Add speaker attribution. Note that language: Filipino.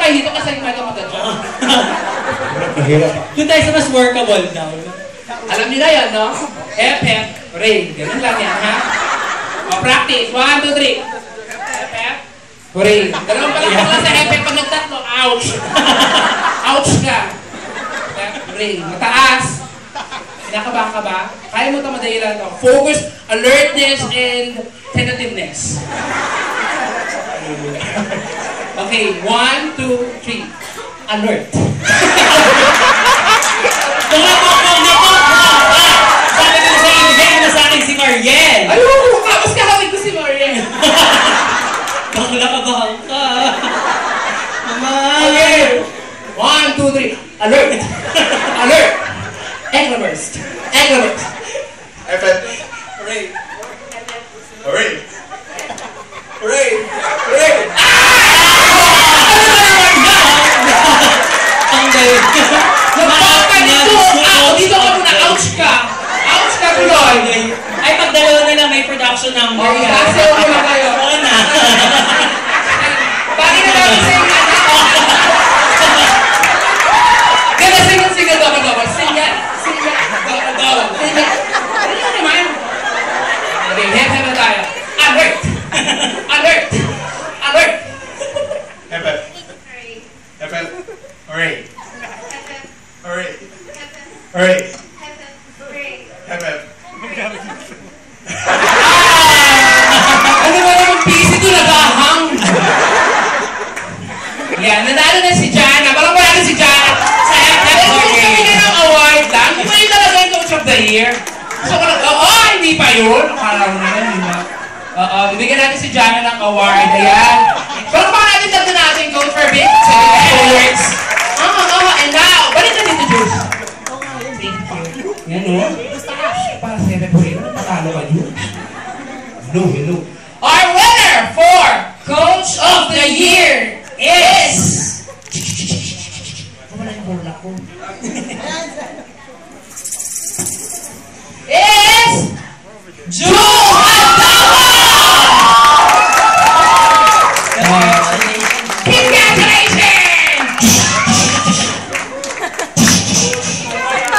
Speaker 1: kayo dito kasi yung mga mag-adjust.
Speaker 2: Doon tayo sa mas workable daw.
Speaker 1: Alam niyo na yan, no? Hep, hep, ring. Ganun lang yan, ha? O, practice. 1, 2, 3. Hep, hep, ring. Dalawang palakpak lang sa hep, hep. Pag nagtatlo, ouch. Ouch ka. Hep, ring. Mataas. Kinakabahan ka ba? Kaya mo ito madahilan to. Focus, alertness, and tentativeness. Okay, 1, 2, 3. Alert.
Speaker 2: Sabi ko sa inyo, na sa akin si Mariel.
Speaker 1: Ayun, mas kahawig ko si Mariel.
Speaker 2: Bakla ka ba ka? Mama.
Speaker 1: Okay. 1, 2, 3. Alert. Alert. Engleburst. Engleburst.
Speaker 3: Effort.
Speaker 1: Hooray.
Speaker 3: Hooray.
Speaker 1: Hooray. Hooray.
Speaker 2: Ang gayon.
Speaker 1: Napaka dito. Dito ka muna. Ouch ka. Ouch ka, Piloy.
Speaker 2: Ay, pagdalawa na lang may production number.
Speaker 1: Okay, kasi ako na kayo.
Speaker 2: Oo na.
Speaker 1: Bakit na namin sa inyo? Ganda singat-singat ako gawin. Singat. Singat. Gawin. Singat. Ano yun naman? Okay, head na tayo. Alert. Alert. Alert.
Speaker 3: Effort. Effort. Hooray. Hooray. Hooray. Effort.
Speaker 1: Ano ba naman busy ito nagahang? Yan, nanalo na si Jana. Parang wala na si Jana. Sa FF, gusto kami na ng award lang. Kung kayo talaga yung Coach of the Year. Gusto ko lang, hindi pa yun. Akala ko na yun, di ba? Bibigyan natin si Jana ng award. Ayan. Pero baka natin dagda natin, Coach, for big awards. And now, balik na dito, Juice. Thank you. Yan, no? Para sa February, patalo ka, Juice. Hello. Our winner for Coach of the Year is... Wala yung bola ko. Is... Juice!